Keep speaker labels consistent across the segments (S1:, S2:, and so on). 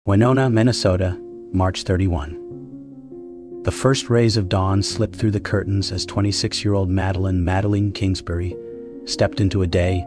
S1: Winona, Minnesota, March 31. The first rays of dawn slipped through the curtains as 26-year-old Maddie Kingsbury stepped into a day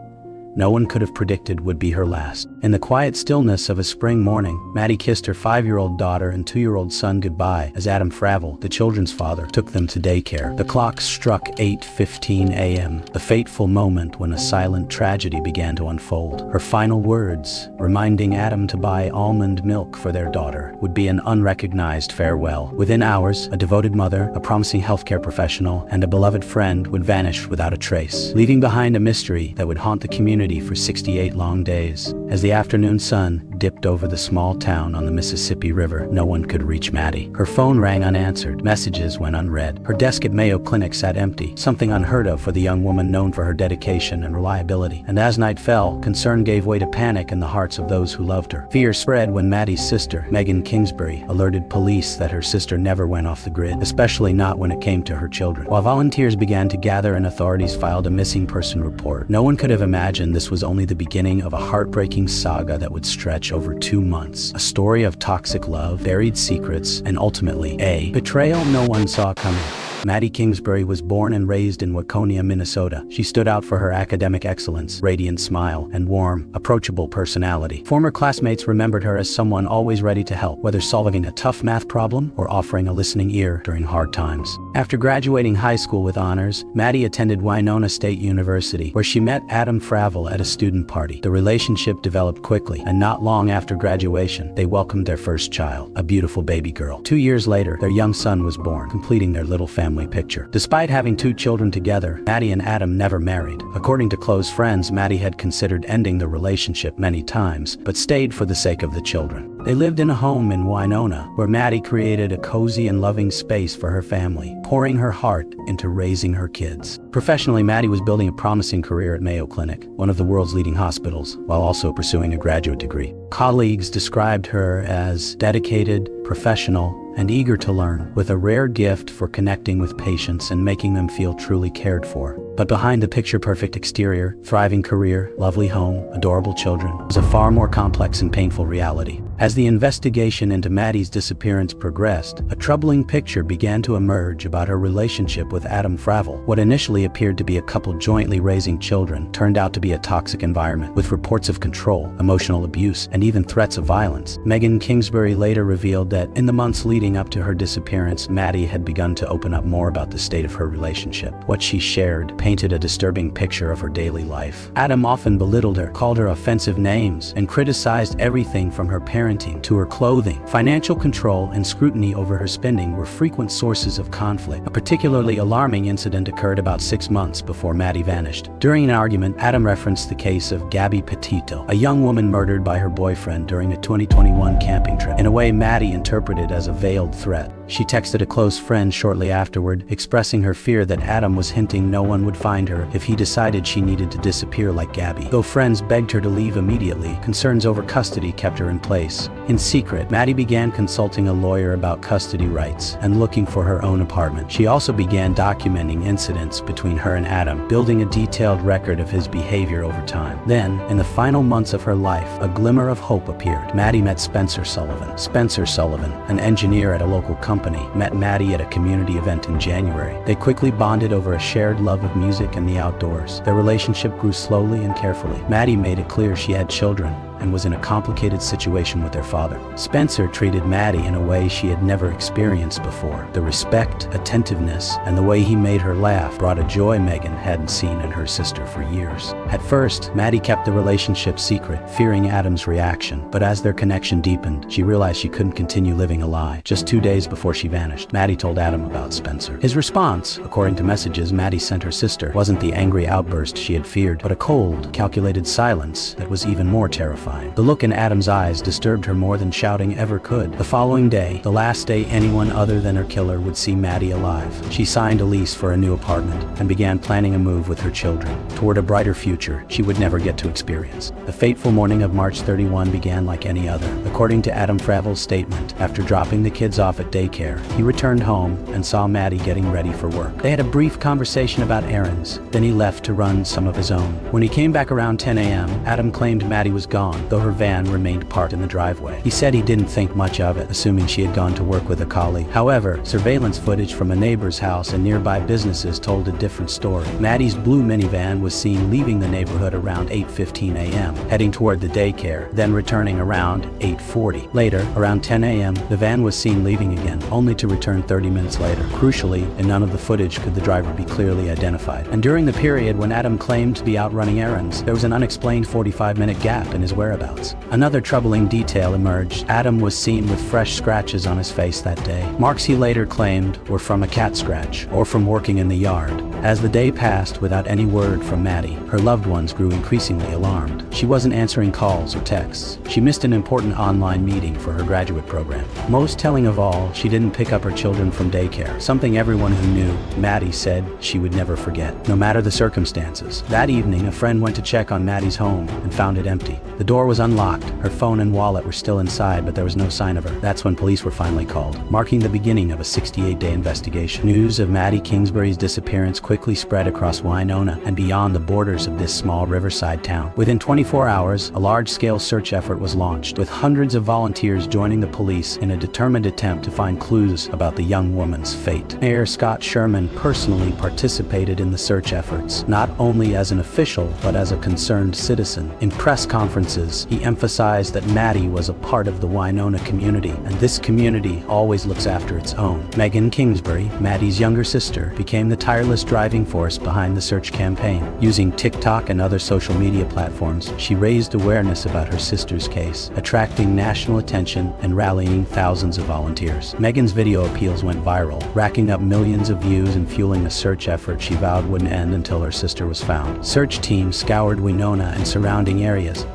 S1: no one could have predicted would be her last. In the quiet stillness of a spring morning, Maddie kissed her 5-year-old daughter and 2-year-old son goodbye as Adam Fravel, the children's father, took them to daycare. The clock struck 8:15 a.m., the fateful moment when a silent tragedy began to unfold. Her final words, reminding Adam to buy almond milk for their daughter, would be an unrecognized farewell. Within hours, a devoted mother, a promising healthcare professional, and a beloved friend would vanish without a trace, leaving behind a mystery that would haunt the community for 68 long days. As the afternoon sun dipped over the small town on the Mississippi River, no one could reach Maddie. Her phone rang unanswered, messages went unread. Her desk at Mayo Clinic sat empty, something unheard of for the young woman known for her dedication and reliability. And as night fell, concern gave way to panic in the hearts of those who loved her. Fear spread when Maddie's sister, Maddie Kingsbury, alerted police that her sister never went off the grid, especially not when it came to her children. While volunteers began to gather and authorities filed a missing person report, no one could have imagined this was only the beginning of a heartbreaking saga that would stretch over 2 months. A story of toxic love, buried secrets, and ultimately, a betrayal no one saw coming. Maddie Kingsbury was born and raised in Winona, Minnesota. She stood out for her academic excellence, radiant smile, and warm, approachable personality. Former classmates remembered her as someone always ready to help, whether solving a tough math problem or offering a listening ear during hard times. After graduating high school with honors, Maddie attended Winona State University, where she met Adam Fravel at a student party. The relationship developed quickly, and not long after graduation, they welcomed their first child, a beautiful baby girl. 2 years later, their young son was born, completing their little family picture. Despite having 2 children together, Maddie and Adam never married. According to close friends, Maddie had considered ending the relationship many times, but stayed for the sake of the children. They lived in a home in Winona, where Maddie created a cozy and loving space for her family, pouring her heart into raising her kids. Professionally, Maddie was building a promising career at Mayo Clinic, one of the world's leading hospitals, while also pursuing a graduate degree. Colleagues described her as dedicated, professional, and eager to learn, with a rare gift for connecting with patients and making them feel truly cared for. But behind the picture-perfect exterior, thriving career, lovely home, adorable children, was a far more complex and painful reality. As the investigation into Maddie's disappearance progressed, a troubling picture began to emerge about her relationship with Adam Fravel. What initially appeared to be a couple jointly raising children turned out to be a toxic environment, with reports of control, emotional abuse, and even threats of violence. Maddie Kingsbury later revealed that in the months leading up to her disappearance, Maddie had begun to open up more about the state of her relationship. What she shared painted a disturbing picture of her daily life. Adam often belittled her, called her offensive names, and criticized everything from her parenting to her clothing. Financial control and scrutiny over her spending were frequent sources of conflict. A particularly alarming incident occurred about 6 months before Maddie vanished. During an argument, Adam referenced the case of Gabby Petito, a young woman murdered by her boyfriend during a 2021 camping trip, in a way Maddie interpreted as a veiled threat. She texted a close friend shortly afterward, expressing her fear that Adam was hinting no one would find her if he decided she needed to disappear like Gabby. Though friends begged her to leave immediately, concerns over custody kept her in place. In secret, Maddie began consulting a lawyer about custody rights and looking for her own apartment. She also began documenting incidents between her and Adam, building a detailed record of his behavior over time. Then, in the final months of her life, a glimmer of hope appeared. Maddie met Spencer Sullivan. Spencer Sullivan, an engineer at a local company, met Maddie at a community event in January. They quickly bonded over a shared love of music and the outdoors. Their relationship grew slowly and carefully. Maddie made it clear she had children and was in a complicated situation with their father. Spencer treated Maddie in a way she had never experienced before. The respect, attentiveness, and the way he made her laugh brought a joy Megan hadn't seen in her sister for years. At first, Maddie kept the relationship secret, fearing Adam's reaction, but as their connection deepened, she realized she couldn't continue living a lie. Just 2 days before she vanished, Maddie told Adam about Spencer. His response, according to messages Maddie sent her sister, wasn't the angry outburst she had feared, but a cold, calculated silence that was even more terrifying. The look in Adam's eyes disturbed her more than shouting ever could. The following day, the last day anyone other than her killer would see Maddie alive, she signed a lease for a new apartment and began planning a move with her children toward a brighter future she would never get to experience. The fateful morning of March 31 began like any other. According to Adam Fravel's statement, After dropping the kids off at daycare, he returned home and saw Maddie getting ready for work. They had a brief conversation about errands, then he left to run some of his own. When he came back around 10 a.m., Adam claimed Maddie was gone, though her van remained parked in the driveway. He said he didn't think much of it, assuming she had gone to work with a colleague. However, surveillance footage from a neighbor's house and nearby businesses told a different story. Maddie's blue minivan was seen leaving the neighborhood around 8:15 a.m., heading toward the daycare, then returning around 8:40. Later, around 10 a.m., the van was seen leaving again, only to return 30 minutes later. Crucially, in none of the footage could the driver be clearly identified. And during the period when Adam claimed to be out running errands, there was an unexplained 45-minute gap in his whereabouts. Another troubling detail emerged. Adam was seen with fresh scratches on his face that day. Marks he later claimed were from a cat scratch or from working in the yard. As the day passed without any word from Maddie, her loved ones grew increasingly alarmed. She wasn't answering calls or texts. She missed an important online meeting for her graduate program. Most telling of all, she didn't pick up her children from daycare, something everyone who knew Maddie said she would never forget, no matter the circumstances. That evening, a friend went to check on Maddie's home and found it empty. The door was unlocked, her phone and wallet were still inside, but there was no sign of her. That's when police were finally called, marking the beginning of a 68-day investigation. News of Maddie Kingsbury's disappearance quickly spread across Winona and beyond the borders of this small riverside town. Within 24 hours, a large-scale search effort was launched, with hundreds of volunteers joining the police in a determined attempt to find clues about the young woman's fate. Mayor Scott Sherman personally participated in the search efforts, not only as an official, but as a concerned citizen. In press conferences, he emphasized that Maddie was a part of the Winona community, and this community always looks after its own. Megan Kingsbury, Maddie's younger sister, became the tireless driving force behind the search campaign. Using TikTok and other social media platforms, she raised awareness about her sister's case, attracting national attention and rallying thousands of volunteers. Megan's video appeals went viral, racking up millions of views and fueling a search effort she vowed wouldn't end until her sister was found. Search teams scoured Winona and surrounding areas,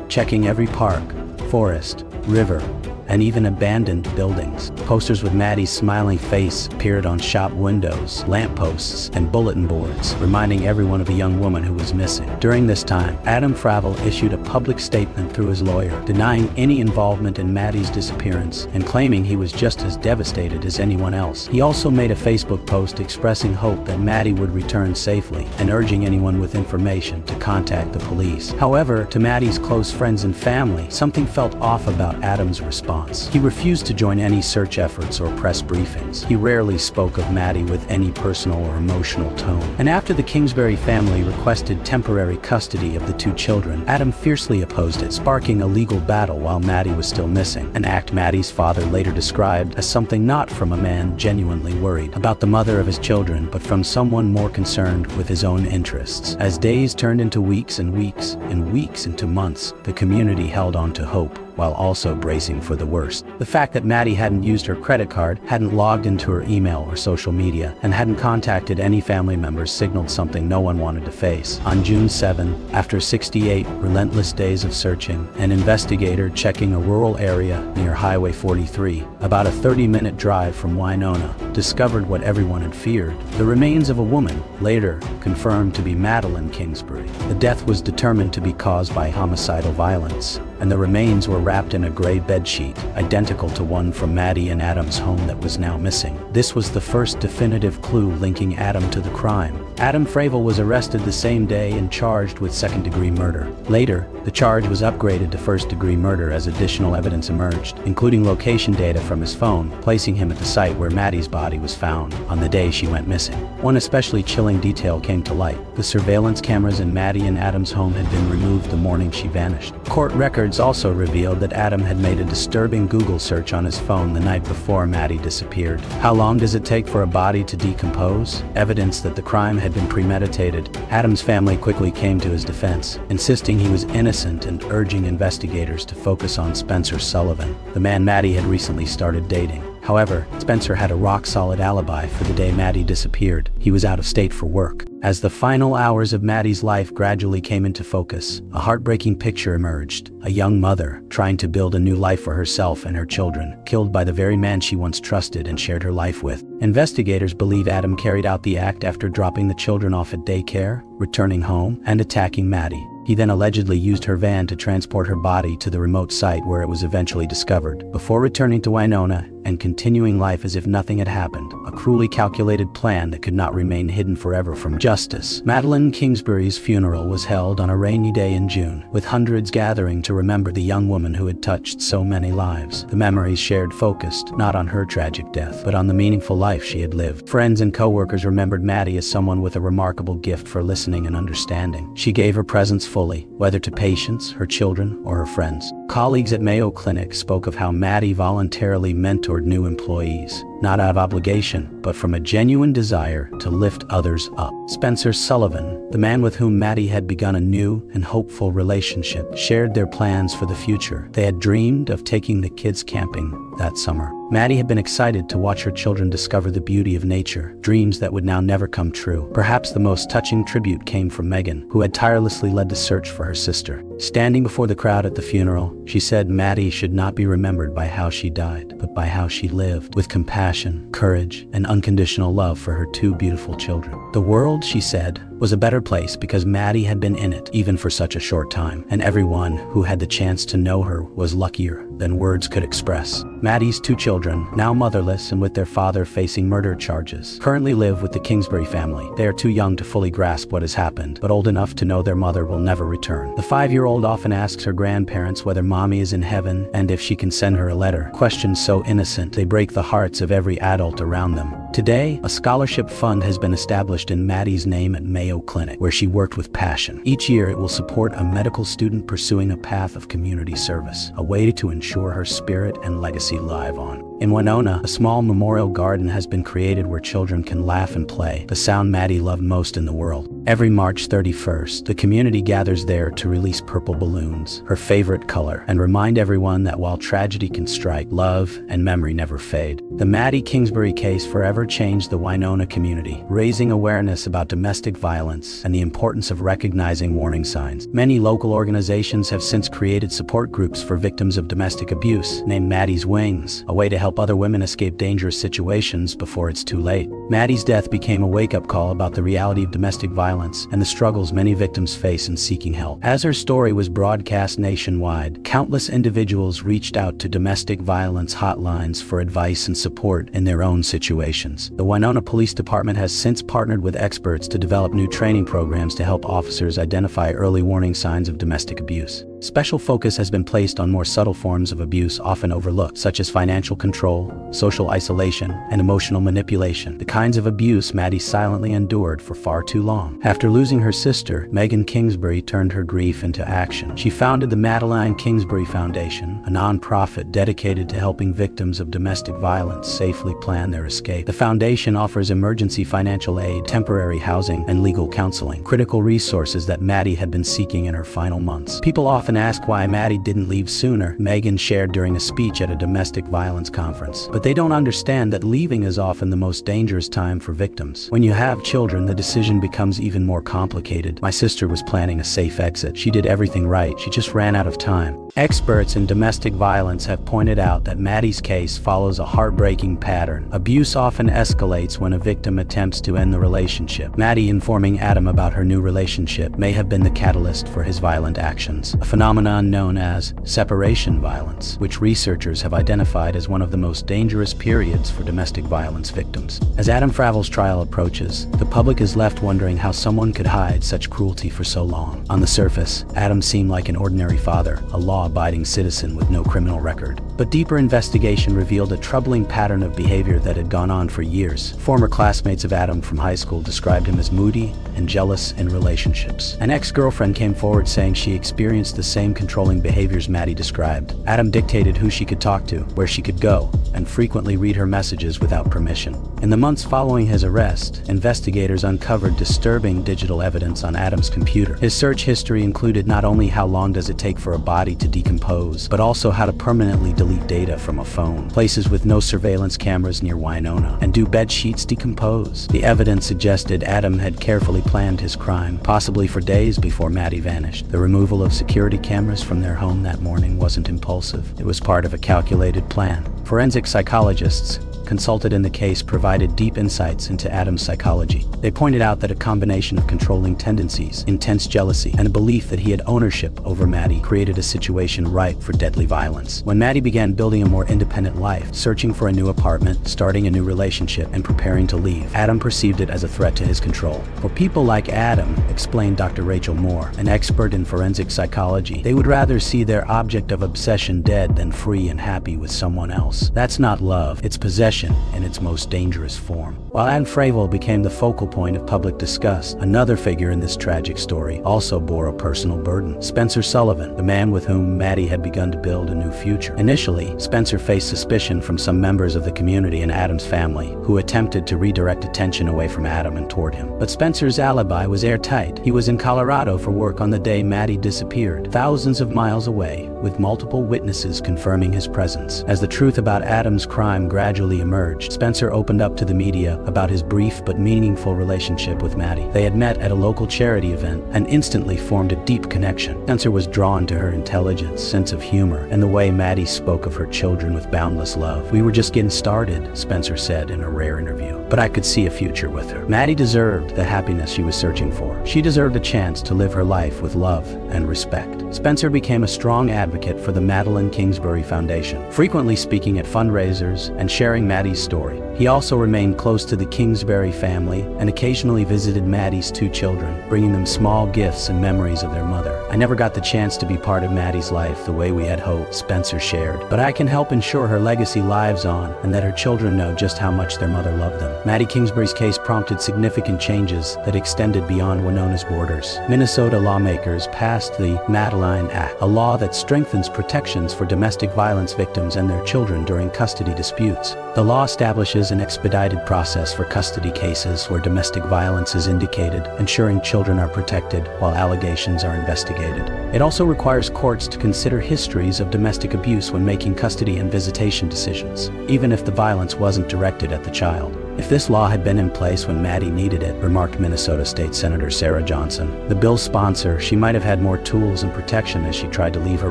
S1: checking every park, forest, river, and even abandoned buildings. Posters with Maddie's smiling face appeared on shop windows, lampposts, and bulletin boards, reminding everyone of a young woman who was missing. During this time, Adam Fravel issued a public statement through his lawyer, denying any involvement in Maddie's disappearance and claiming he was just as devastated as anyone else. He also made a Facebook post expressing hope that Maddie would return safely and urging anyone with information to contact the police. However, to Maddie's close friends and family, something felt off about Adam's response. He refused to join any search efforts or press briefings. He rarely spoke of Maddie with any personal or emotional tone. And after the Kingsbury family requested temporary custody of the two children, Adam fiercely opposed it, sparking a legal battle while Maddie was still missing, an act Maddie's father later described as something not from a man genuinely worried about the mother of his children, but from someone more concerned with his own interests. As days turned into weeks and weeks, and weeks into months, the community held on to hope, while also bracing for the worst. The fact that Maddie hadn't used her credit card, hadn't logged into her email or social media, and hadn't contacted any family members signaled something no one wanted to face. On June 7, after 68 relentless days of searching, an investigator checking a rural area near Highway 43, about a 30-minute drive from Winona, discovered what everyone had feared: the remains of a woman, later confirmed to be Madeline Kingsbury. The death was determined to be caused by homicidal violence, and the remains were wrapped in a gray bedsheet, identical to one from Maddie and Adam's home that was now missing. This was the first definitive clue linking Adam to the crime. Adam Fravel was arrested the same day and charged with second-degree murder. Later, the charge was upgraded to first-degree murder as additional evidence emerged, including location data from his phone, placing him at the site where Maddie's body was found on the day she went missing. One especially chilling detail came to light. The surveillance cameras in Maddie and Adam's home had been removed the morning she vanished. Court records also revealed that Adam had made a disturbing Google search on his phone the night before Maddie disappeared. How long does it take for a body to decompose? Evidence that the crime had been premeditated. Adam's family quickly came to his defense, insisting he was innocent and urging investigators to focus on Spencer Sullivan, the man Maddie had recently started dating. However, Spencer had a rock-solid alibi for the day Maddie disappeared. He was out of state for work. As the final hours of Maddie's life gradually came into focus, a heartbreaking picture emerged. A young mother, trying to build a new life for herself and her children, killed by the very man she once trusted and shared her life with. Investigators believe Adam carried out the act after dropping the children off at daycare, returning home, and attacking Maddie. He then allegedly used her van to transport her body to the remote site where it was eventually discovered, before returning to Winona and continuing life as if nothing had happened, a cruelly calculated plan that could not remain hidden forever from justice. Madeline Kingsbury's funeral was held on a rainy day in June, with hundreds gathering to remember the young woman who had touched so many lives. The memories shared focused not on her tragic death, but on the meaningful life she had lived. Friends and co-workers remembered Maddie as someone with a remarkable gift for listening and understanding. She gave her presence fully, whether to patients, her children, or her friends. Colleagues at Mayo Clinic spoke of how Maddie voluntarily mentored new employees, not out of obligation, but from a genuine desire to lift others up. Spencer Sullivan, the man with whom Maddie had begun a new and hopeful relationship, shared their plans for the future. They had dreamed of taking the kids camping that summer. Maddie had been excited to watch her children discover the beauty of nature, dreams that would now never come true. Perhaps the most touching tribute came from Megan, who had tirelessly led the search for her sister. Standing before the crowd at the funeral, she said Maddie should not be remembered by how she died, but by how she lived, with compassion, courage, and unconditional love for her two beautiful children. The world, she said, was a better place because Maddie had been in it, even for such a short time, and everyone who had the chance to know her was luckier than words could express. Maddie's two children, now motherless and with their father facing murder charges, currently live with the Kingsbury family. They are too young to fully grasp what has happened, but old enough to know their mother will never return. The 5-year-old often asks her grandparents whether mommy is in heaven and if she can send her a letter. Questions so innocent, they break the hearts of every adult around them. Today, a scholarship fund has been established in Maddie's name at Mayo Clinic, where she worked with passion. Each year, it will support a medical student pursuing a path of community service, a way to ensure her spirit and legacy live on. In Winona, a small memorial garden has been created where children can laugh and play, the sound Maddie loved most in the world. Every March 31st, the community gathers there to release purple balloons, her favorite color, and remind everyone that while tragedy can strike, love and memory never fade. The Maddie Kingsbury case forever changed the Winona community, raising awareness about domestic violence and the importance of recognizing warning signs. Many local organizations have since created support groups for victims of domestic abuse, named Maddie's Wings, a way to help other women escape dangerous situations before it's too late. Maddie's death became a wake-up call about the reality of domestic violence and the struggles many victims face in seeking help. As her story was broadcast nationwide, countless individuals reached out to domestic violence hotlines for advice and support in their own situations. The Winona Police Department has since partnered with experts to develop new training programs to help officers identify early warning signs of domestic abuse. Special focus has been placed on more subtle forms of abuse often overlooked, such as financial control, social isolation, and emotional manipulation, the kinds of abuse Maddie silently endured for far too long. After losing her sister, Megan Kingsbury turned her grief into action. She founded the Madeline Kingsbury Foundation, a nonprofit dedicated to helping victims of domestic violence safely plan their escape. The foundation offers emergency financial aid, temporary housing, and legal counseling, critical resources that Maddie had been seeking in her final months. People often ask why Maddie didn't leave sooner, Megan shared during a speech at a domestic violence conference. But they don't understand that leaving is often the most dangerous time for victims. When you have children, the decision becomes even more complicated. My sister was planning a safe exit. She did everything right. She just ran out of time. Experts in domestic violence have pointed out that Maddie's case follows a heartbreaking pattern. Abuse often escalates when a victim attempts to end the relationship. Maddie informing Adam about her new relationship may have been the catalyst for his violent actions, a phenomenon known as separation violence, which researchers have identified as one of the most dangerous periods for domestic violence victims. As Adam Fravel's trial approaches, the public is left wondering how someone could hide such cruelty for so long. On the surface, Adam seemed like an ordinary father, a law-abiding citizen with no criminal record. But deeper investigation revealed a troubling pattern of behavior that had gone on for years. Former classmates of Adam from high school described him as moody and jealous in relationships. An ex-girlfriend came forward saying she experienced the same controlling behaviors Maddie described. Adam dictated who she could talk to, where she could go, and frequently read her messages without permission. In the months following his arrest, investigators uncovered disturbing digital evidence on Adam's computer. His search history included not only how long does it take for a body to decompose, but also how to permanently delete data from a phone, places with no surveillance cameras near Winona, and do bed sheets decompose. The evidence suggested Adam had carefully planned his crime, possibly for days before Maddie vanished. The removal of security cameras from their home that morning wasn't impulsive. It was part of a calculated plan. Forensic psychologists consulted in the case provided deep insights into Adam's psychology. They pointed out that a combination of controlling tendencies, intense jealousy, and a belief that he had ownership over Maddie created a situation ripe for deadly violence. When Maddie began building a more independent life, searching for a new apartment, starting a new relationship, and preparing to leave, Adam perceived it as a threat to his control. For people like Adam, explained Dr. Rachel Moore, an expert in forensic psychology, they would rather see their object of obsession dead than free and happy with someone else. That's not love, it's possession in its most dangerous form. While Adam Fravel became the focal point of public disgust, another figure in this tragic story also bore a personal burden. Spencer Sullivan, the man with whom Maddie had begun to build a new future. Initially, Spencer faced suspicion from some members of the community and Adam's family, who attempted to redirect attention away from Adam and toward him. But Spencer's alibi was airtight. He was in Colorado for work on the day Maddie disappeared, thousands of miles away, with multiple witnesses confirming his presence. As the truth about Adam's crime gradually emerged, Spencer opened up to the media about his brief but meaningful relationship with Maddie. They had met at a local charity event and instantly formed a deep connection. Spencer was drawn to her intelligence, sense of humor, and the way Maddie spoke of her children with boundless love. "We were just getting started," Spencer said in a rare interview, "but I could see a future with her. Maddie deserved the happiness she was searching for. She deserved a chance to live her life with love and respect." Spencer became a strong advocate for the Maddie Kingsbury Foundation, frequently speaking at fundraisers and sharing Maddie's story. He also remained close to the Kingsbury family and occasionally visited Maddie's two children, bringing them small gifts and memories of their mother. "I never got the chance to be part of Maddie's life the way we had hoped," Spencer shared, "but I can help ensure her legacy lives on and that her children know just how much their mother loved them." Maddie Kingsbury's case prompted significant changes that extended beyond Winona's borders. Minnesota lawmakers passed the Madeline Act, a law that strengthens protections for domestic violence victims and their children during custody disputes. The law establishes an expedited process for custody cases where domestic violence is indicated, ensuring children are protected while allegations are investigated. It also requires courts to consider histories of domestic abuse when making custody and visitation decisions, even if the violence wasn't directed at the child. "If this law had been in place when Maddie needed it," remarked Minnesota State Senator Sarah Johnson, "the bill's sponsor, she might have had more tools and protection as she tried to leave her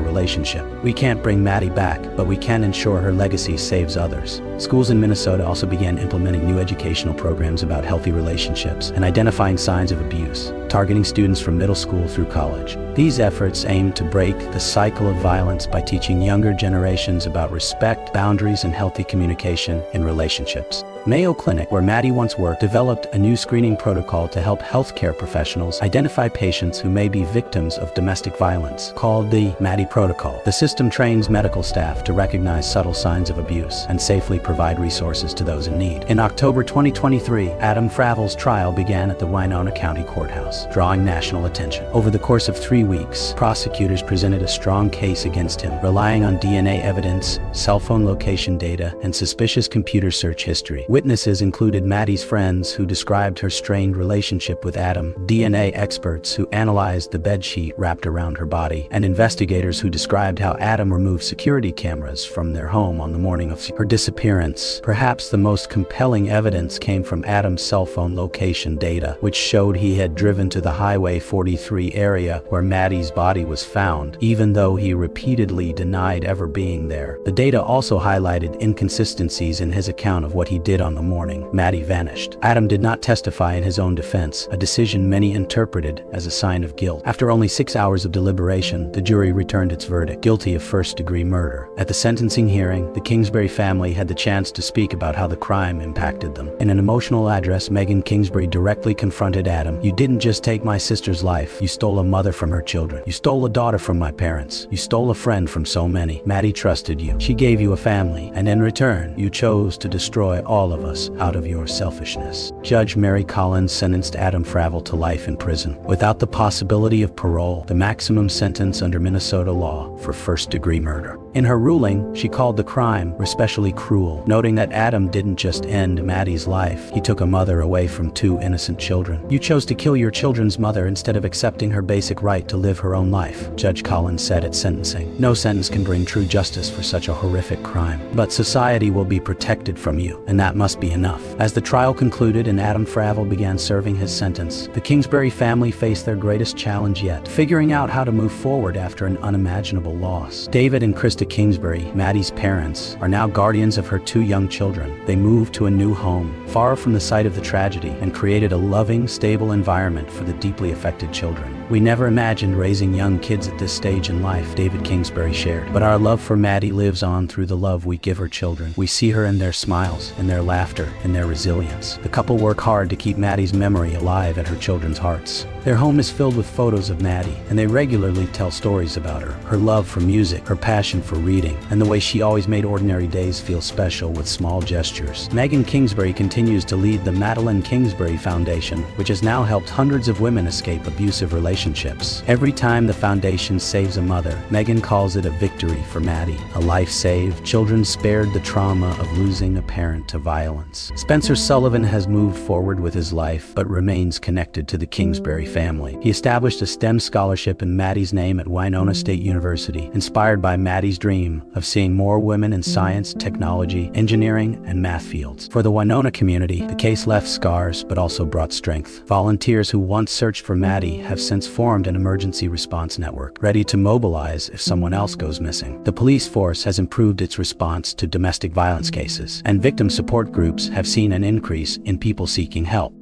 S1: relationship. We can't bring Maddie back, but we can ensure her legacy saves others." Schools in Minnesota also began implementing new educational programs about healthy relationships and identifying signs of abuse, targeting students from middle school through college. These efforts aim to break the cycle of violence by teaching younger generations about respect, boundaries, and healthy communication in relationships. Mayo Clinic, where Maddie once worked, developed a new screening protocol to help healthcare professionals identify patients who may be victims of domestic violence, called the Maddie Protocol. The system trains medical staff to recognize subtle signs of abuse and safely provide resources to those in need. In October 2023, Adam Fravel's trial began at the Winona County Courthouse, drawing national attention. Over the course of 3 weeks, prosecutors presented a strong case against him, relying on DNA evidence, cell phone location data, and suspicious computer search history. Witnesses included Maddie's friends who described her strained relationship with Adam, DNA experts who analyzed the bedsheet wrapped around her body, and investigators who described how Adam removed security cameras from their home on the morning of her disappearance. Perhaps the most compelling evidence came from Adam's cell phone location data, which showed he had driven to the Highway 43 area where Maddie's body was found, even though he repeatedly denied ever being there. The data also highlighted inconsistencies in his account of what he did on the morning Maddie vanished. Adam did not testify in his own defense, a decision many interpreted as a sign of guilt. After only 6 hours of deliberation, the jury returned its verdict, guilty of first-degree murder. At the sentencing hearing, the Kingsbury family had the chance to speak about how the crime impacted them. In an emotional address, Megan Kingsbury directly confronted Adam. "You didn't just take my sister's life, you stole a mother from her children. You stole a daughter from my parents. You stole a friend from so many. Maddie trusted you. She gave you a family, and in return, you chose to destroy all of us out of your selfishness." Judge Mary Collins sentenced Adam Fravel to life in prison, without the possibility of parole, the maximum sentence under Minnesota law for first-degree murder. In her ruling, she called the crime especially cruel, noting that Adam didn't just end Maddie's life, he took a mother away from 2 innocent children. "You chose to kill your children's mother instead of accepting her basic right to live her own life," Judge Collins said at sentencing. "No sentence can bring true justice for such a horrific crime. But society will be protected from you, and that must be enough." As the trial concluded and Adam Fravel began serving his sentence, the Kingsbury family faced their greatest challenge yet, figuring out how to move forward after an unimaginable loss. David and Krista Kingsbury, Maddie's parents, are now guardians of her 2 young children. They moved to a new home, far from the site of the tragedy, and created a loving, stable environment for the deeply affected children. "We never imagined raising young kids at this stage in life," David Kingsbury shared. "But our love for Maddie lives on through the love we give her children. We see her in their smiles, in their laughter, in their resilience." The couple work hard to keep Maddie's memory alive in her children's hearts. Their home is filled with photos of Maddie, and they regularly tell stories about her. Her love for music, her passion for reading, and the way she always made ordinary days feel special with small gestures. Megan Kingsbury continues to lead the Madeline Kingsbury Foundation, which has now helped hundreds of women escape abusive relationships. Every time the foundation saves a mother, Megan calls it a victory for Maddie. A life saved, children spared the trauma of losing a parent to violence. Spencer Sullivan has moved forward with his life, but remains connected to the Kingsbury family. He established a STEM scholarship in Maddie's name at Winona State University, inspired by Maddie's dream of seeing more women in science, technology, engineering, and math fields. For the Winona community, the case left scars, but also brought strength. Volunteers who once searched for Maddie have since formed an emergency response network, ready to mobilize if someone else goes missing. The police force has improved its response to domestic violence cases, and victim support groups have seen an increase in people seeking help.